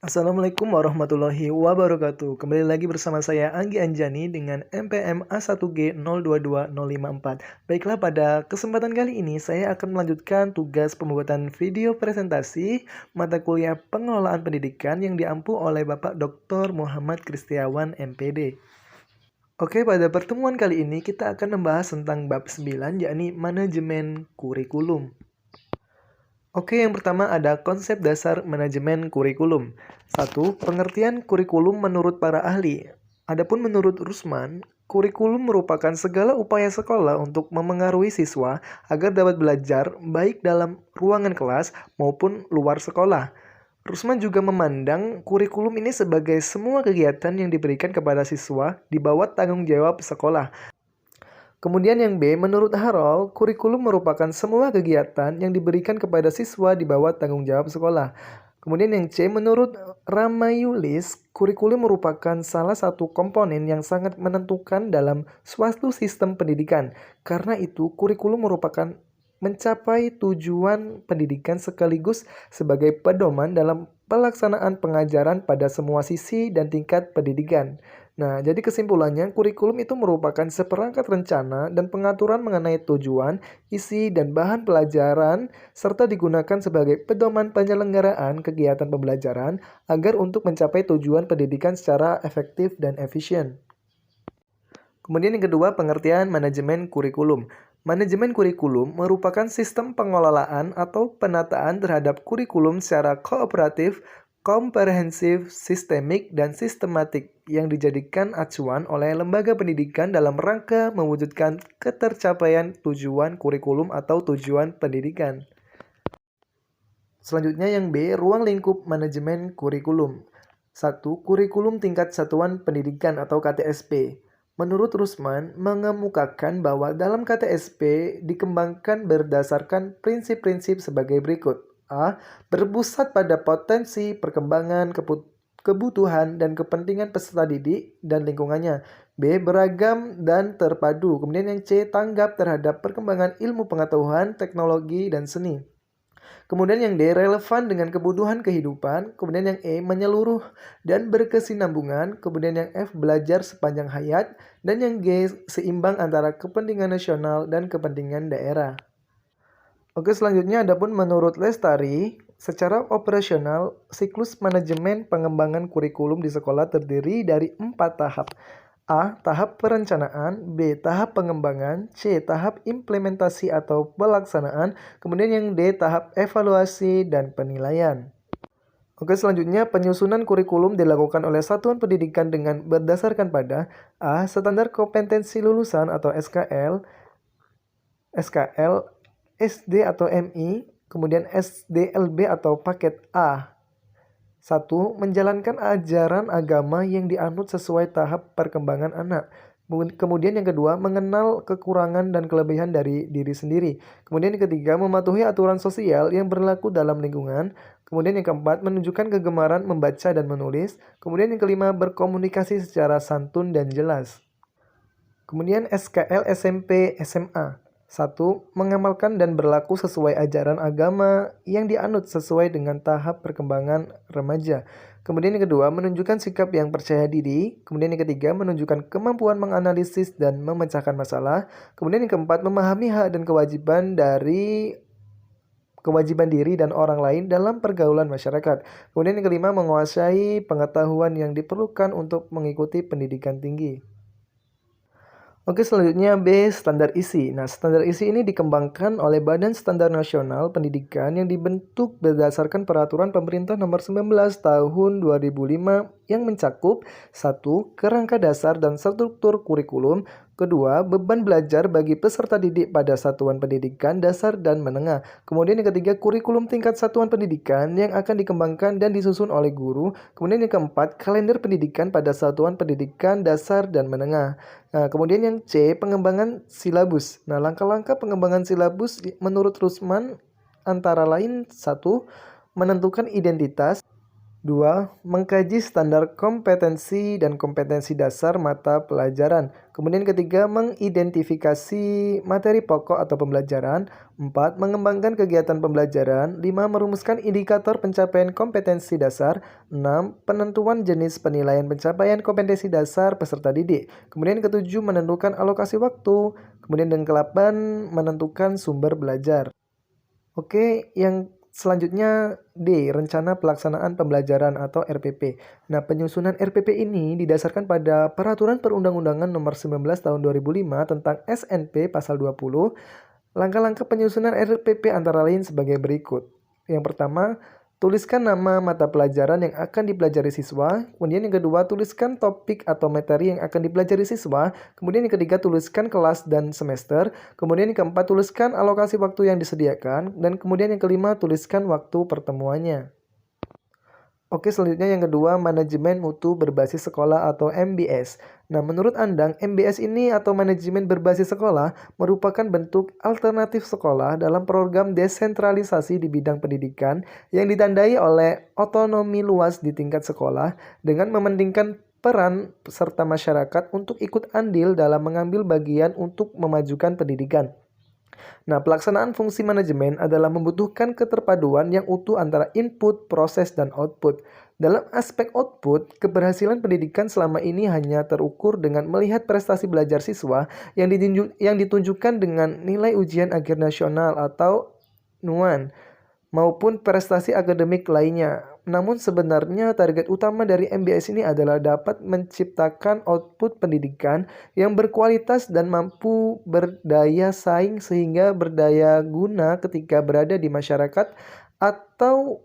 Assalamualaikum warahmatullahi wabarakatuh. Kembali lagi bersama saya Anggi Anjani dengan NPM A1G 022054. Baiklah, pada kesempatan kali ini saya akan melanjutkan tugas pembuatan video presentasi mata kuliah pengelolaan pendidikan yang diampu oleh Bapak Dr. Muhammad Kristiawan MPD. Oke, pada pertemuan kali ini kita akan membahas tentang bab 9, yakni manajemen kurikulum. Oke, yang pertama ada konsep dasar manajemen kurikulum. 1. Pengertian kurikulum menurut para ahli. Adapun menurut Rusman, kurikulum merupakan segala upaya sekolah untuk memengaruhi siswa agar dapat belajar baik dalam ruangan kelas maupun luar sekolah. Rusman juga memandang kurikulum ini sebagai semua kegiatan yang diberikan kepada siswa di bawah tanggung jawab sekolah. Kemudian yang B, menurut Harold, kurikulum merupakan semua kegiatan yang diberikan kepada siswa di bawah tanggung jawab sekolah. Kemudian yang C, menurut Ramayulis, kurikulum merupakan salah satu komponen yang sangat menentukan dalam suatu sistem pendidikan. Karena itu, kurikulum merupakan mencapai tujuan pendidikan sekaligus sebagai pedoman dalam pelaksanaan pengajaran pada semua sisi dan tingkat pendidikan. Nah, jadi kesimpulannya, kurikulum itu merupakan seperangkat rencana dan pengaturan mengenai tujuan, isi, dan bahan pelajaran, serta digunakan sebagai pedoman penyelenggaraan kegiatan pembelajaran agar untuk mencapai tujuan pendidikan secara efektif dan efisien. Kemudian yang kedua, pengertian manajemen kurikulum. Manajemen kurikulum merupakan sistem pengelolaan atau penataan terhadap kurikulum secara kooperatif, komprehensif, sistemik, dan sistematik yang dijadikan acuan oleh lembaga pendidikan dalam rangka mewujudkan ketercapaian tujuan kurikulum atau tujuan pendidikan. Selanjutnya yang B, ruang lingkup manajemen kurikulum. 1. Kurikulum tingkat satuan pendidikan atau KTSP. Menurut Rusman, mengemukakan bahwa dalam KTSP dikembangkan berdasarkan prinsip-prinsip sebagai berikut. A. Berpusat pada potensi, perkembangan, kebutuhan, dan kepentingan peserta didik dan lingkungannya. B. Beragam dan terpadu. Kemudian yang C. Tanggap terhadap perkembangan ilmu pengetahuan, teknologi, dan seni. Kemudian yang D, relevan dengan kebutuhan kehidupan. Kemudian yang E, menyeluruh dan berkesinambungan. Kemudian yang F, belajar sepanjang hayat. Dan yang G, seimbang antara kepentingan nasional dan kepentingan daerah. Oke, selanjutnya adapun menurut Lestari, secara operasional, siklus manajemen pengembangan kurikulum di sekolah terdiri dari 4 tahap. A. Tahap perencanaan. B. Tahap pengembangan. C. Tahap implementasi atau pelaksanaan. Kemudian yang D. Tahap evaluasi dan penilaian. Oke, selanjutnya penyusunan kurikulum dilakukan oleh satuan pendidikan dengan berdasarkan pada A. Standar kompetensi lulusan atau SKL, SD atau MI, kemudian SDLB atau paket A. 1. Menjalankan ajaran agama yang dianut sesuai tahap perkembangan anak. Kemudian yang kedua, mengenal kekurangan dan kelebihan dari diri sendiri. Kemudian yang ketiga, mematuhi aturan sosial yang berlaku dalam lingkungan. Kemudian yang keempat, menunjukkan kegemaran membaca dan menulis. Kemudian yang kelima, berkomunikasi secara santun dan jelas. Kemudian SKL SMP SMA. 1. Mengamalkan dan berlaku sesuai ajaran agama yang dianut sesuai dengan tahap perkembangan remaja. Kemudian yang kedua, menunjukkan sikap yang percaya diri. Kemudian yang ketiga, menunjukkan kemampuan menganalisis dan memecahkan masalah. Kemudian yang keempat, memahami hak dan kewajiban diri dan orang lain dalam pergaulan masyarakat. Kemudian yang kelima, menguasai pengetahuan yang diperlukan untuk mengikuti pendidikan tinggi. Oke, selanjutnya B, standar isi. Nah, standar isi ini dikembangkan oleh Badan Standar Nasional Pendidikan yang dibentuk berdasarkan Peraturan Pemerintah Nomor 19 Tahun 2005 yang mencakup 1. Kerangka dasar dan struktur kurikulum. 2. Beban belajar bagi peserta didik pada satuan pendidikan dasar dan menengah. Kemudian yang ketiga, kurikulum tingkat satuan pendidikan yang akan dikembangkan dan disusun oleh guru. Kemudian yang keempat, kalender pendidikan pada satuan pendidikan dasar dan menengah. Nah, kemudian yang C, pengembangan silabus. Nah, langkah-langkah pengembangan silabus menurut Rusman antara lain 1. Menentukan identitas. 2. Mengkaji standar kompetensi dan kompetensi dasar mata pelajaran. Kemudian ketiga, mengidentifikasi materi pokok atau pembelajaran. 4. Mengembangkan kegiatan pembelajaran. 5. Merumuskan indikator pencapaian kompetensi dasar. 6. Penentuan jenis penilaian pencapaian kompetensi dasar peserta didik. Kemudian ketujuh, menentukan alokasi waktu. Kemudian yang ke-8, menentukan sumber belajar. Oke, yang selanjutnya D. Rencana Pelaksanaan Pembelajaran atau RPP. Nah, penyusunan RPP ini didasarkan pada Peraturan Perundang-undangan Nomor 19 Tahun 2005 tentang SNP Pasal 20. Langkah-langkah penyusunan RPP antara lain sebagai berikut. Yang pertama, tuliskan nama mata pelajaran yang akan dipelajari siswa. Kemudian yang kedua, tuliskan topik atau materi yang akan dipelajari siswa. Kemudian yang ketiga, tuliskan kelas dan semester. Kemudian yang keempat, tuliskan alokasi waktu yang disediakan. Dan kemudian yang kelima, tuliskan waktu pertemuannya. Oke, selanjutnya yang kedua, manajemen mutu berbasis sekolah atau MBS. Nah, menurut Andang, MBS ini atau manajemen berbasis sekolah merupakan bentuk alternatif sekolah dalam program desentralisasi di bidang pendidikan yang ditandai oleh otonomi luas di tingkat sekolah dengan mementingkan peran serta masyarakat untuk ikut andil dalam mengambil bagian untuk memajukan pendidikan. Nah, pelaksanaan fungsi manajemen adalah membutuhkan keterpaduan yang utuh antara input, proses, dan output. Dalam aspek output, keberhasilan pendidikan selama ini hanya terukur dengan melihat prestasi belajar siswa yang ditunjukkan dengan nilai ujian akhir nasional atau NUAN maupun prestasi akademik lainnya. Namun sebenarnya target utama dari MBS ini adalah dapat menciptakan output pendidikan yang berkualitas dan mampu berdaya saing sehingga berdaya guna ketika berada di masyarakat atau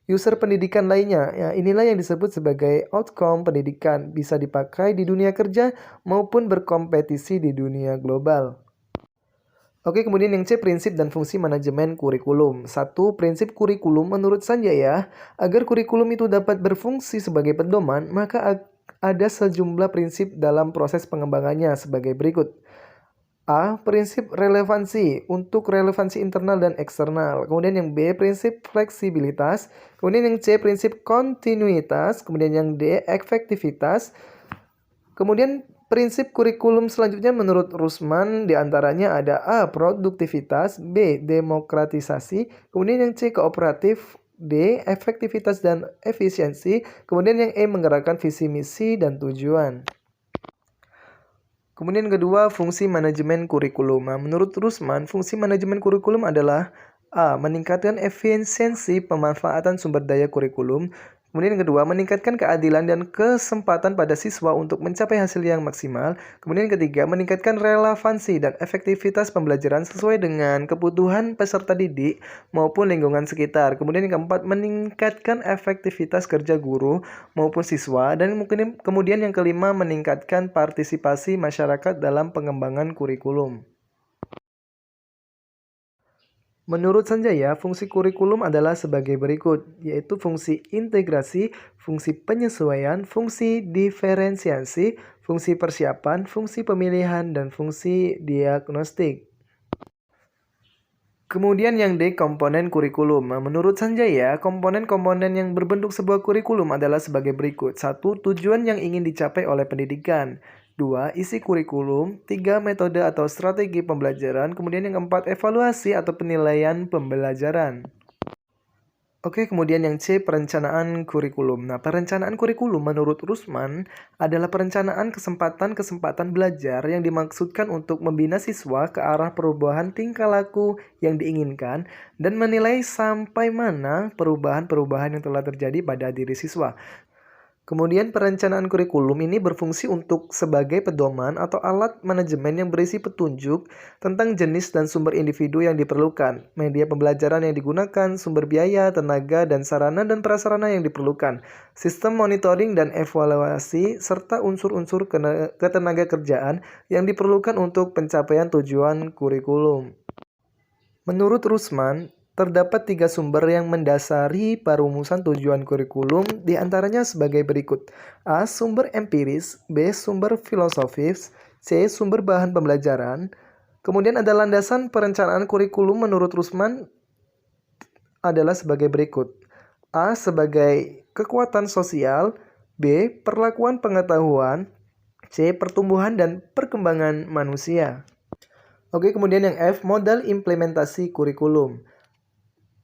user pendidikan lainnya. Ya, inilah yang disebut sebagai outcome pendidikan, bisa dipakai di dunia kerja maupun berkompetisi di dunia global. Oke, kemudian yang C, prinsip dan fungsi manajemen kurikulum. 1. Prinsip kurikulum menurut Sanjaya, agar kurikulum itu dapat berfungsi sebagai pedoman, maka ada sejumlah prinsip dalam proses pengembangannya sebagai berikut. A. Prinsip relevansi untuk relevansi internal dan eksternal. Kemudian yang B, prinsip fleksibilitas. Kemudian yang C, prinsip kontinuitas. Kemudian yang D, efektivitas. Kemudian prinsip kurikulum selanjutnya menurut Rusman diantaranya ada A. Produktivitas, B. Demokratisasi, kemudian yang C. Kooperatif, D. Efektivitas dan efisiensi, kemudian yang E. Menggerakkan visi misi dan tujuan. Kemudian kedua, fungsi manajemen kurikulum. Nah, menurut Rusman, fungsi manajemen kurikulum adalah A. Meningkatkan efisiensi pemanfaatan sumber daya kurikulum. Kemudian yang kedua, meningkatkan keadilan dan kesempatan pada siswa untuk mencapai hasil yang maksimal. Kemudian yang ketiga, meningkatkan relevansi dan efektivitas pembelajaran sesuai dengan kebutuhan peserta didik maupun lingkungan sekitar. Kemudian yang keempat, meningkatkan efektivitas kerja guru maupun siswa. Dan kemudian yang kelima, meningkatkan partisipasi masyarakat dalam pengembangan kurikulum. Menurut Sanjaya, fungsi kurikulum adalah sebagai berikut, yaitu fungsi integrasi, fungsi penyesuaian, fungsi diferensiasi, fungsi persiapan, fungsi pemilihan, dan fungsi diagnostik. Kemudian yang D, komponen kurikulum. Nah, menurut Sanjaya, komponen-komponen yang berbentuk sebuah kurikulum adalah sebagai berikut. 1. Tujuan yang ingin dicapai oleh pendidikan. 2. Isi kurikulum. 3. Metode atau strategi pembelajaran. Kemudian yang keempat, evaluasi atau penilaian pembelajaran. Oke, kemudian yang C, perencanaan kurikulum. Nah, perencanaan kurikulum menurut Rusman adalah perencanaan kesempatan-kesempatan belajar yang dimaksudkan untuk membina siswa ke arah perubahan tingkah laku yang diinginkan dan menilai sampai mana perubahan-perubahan yang telah terjadi pada diri siswa. Kemudian perencanaan kurikulum ini berfungsi untuk sebagai pedoman atau alat manajemen yang berisi petunjuk tentang jenis dan sumber individu yang diperlukan, media pembelajaran yang digunakan, sumber biaya, tenaga, dan sarana dan prasarana yang diperlukan, sistem monitoring dan evaluasi, serta unsur-unsur ketenaga kerjaan yang diperlukan untuk pencapaian tujuan kurikulum. Menurut Rusman, terdapat 3 sumber yang mendasari perumusan tujuan kurikulum, diantaranya sebagai berikut. A. Sumber empiris, B. Sumber filosofis, C. Sumber bahan pembelajaran. Kemudian ada landasan perencanaan kurikulum menurut Rusman adalah sebagai berikut. A. Sebagai kekuatan sosial, B. perlakuan pengetahuan, C. pertumbuhan dan perkembangan manusia. Oke, kemudian yang F, modal implementasi kurikulum.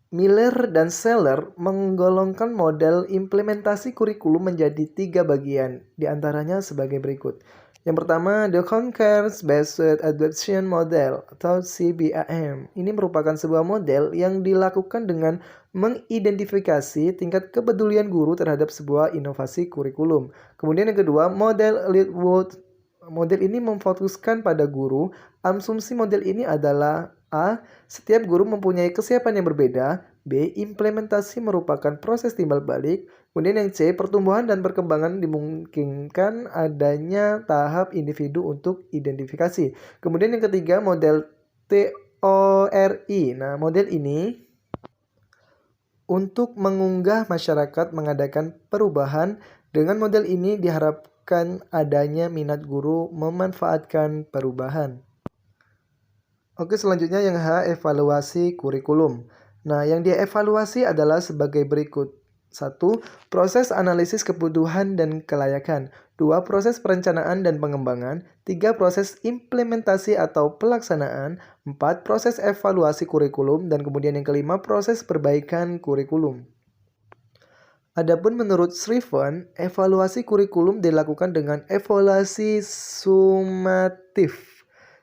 Miller dan Seller menggolongkan model implementasi kurikulum menjadi 3 bagian, diantaranya sebagai berikut. Yang pertama, the Concurrence Based Adoption Model atau CBAM. Ini merupakan sebuah model yang dilakukan dengan mengidentifikasi tingkat kepedulian guru terhadap sebuah inovasi kurikulum. Kemudian yang kedua, model Leadwood. Model ini memfokuskan pada guru. Asumsi model ini adalah A. Setiap guru mempunyai kesiapan yang berbeda. B. Implementasi merupakan proses timbal balik. Kemudian yang C. Pertumbuhan dan perkembangan dimungkinkan adanya tahap individu untuk identifikasi. Kemudian yang ketiga, model TORI. Nah, model ini untuk mengunggah masyarakat mengadakan perubahan. Dengan model ini diharapkan adanya minat guru memanfaatkan perubahan. Oke, selanjutnya yang H, evaluasi kurikulum. Nah, yang dievaluasi adalah sebagai berikut. 1. Proses analisis kebutuhan dan kelayakan. 2. Proses perencanaan dan pengembangan. 3. Proses implementasi atau pelaksanaan. 4. Proses evaluasi kurikulum. Dan kemudian yang kelima, proses perbaikan kurikulum. Adapun menurut Shriven, evaluasi kurikulum dilakukan dengan evaluasi sumatif.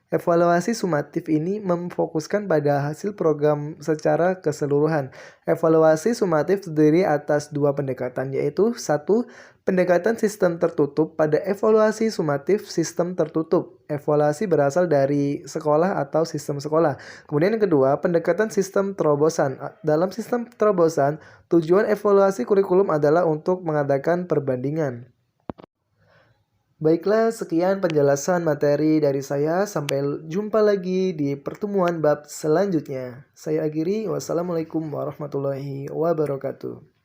Evaluasi sumatif ini memfokuskan pada hasil program secara keseluruhan. Evaluasi sumatif terdiri atas 2 pendekatan, yaitu 1. Pendekatan sistem tertutup. Pada evaluasi sumatif sistem tertutup, evaluasi berasal dari sekolah atau sistem sekolah. Kemudian yang kedua, pendekatan sistem terobosan. Dalam sistem terobosan, tujuan evaluasi kurikulum adalah untuk mengadakan perbandingan. Baiklah, sekian penjelasan materi dari saya. Sampai jumpa lagi di pertemuan bab selanjutnya. Saya akhiri. Wassalamualaikum warahmatullahi wabarakatuh.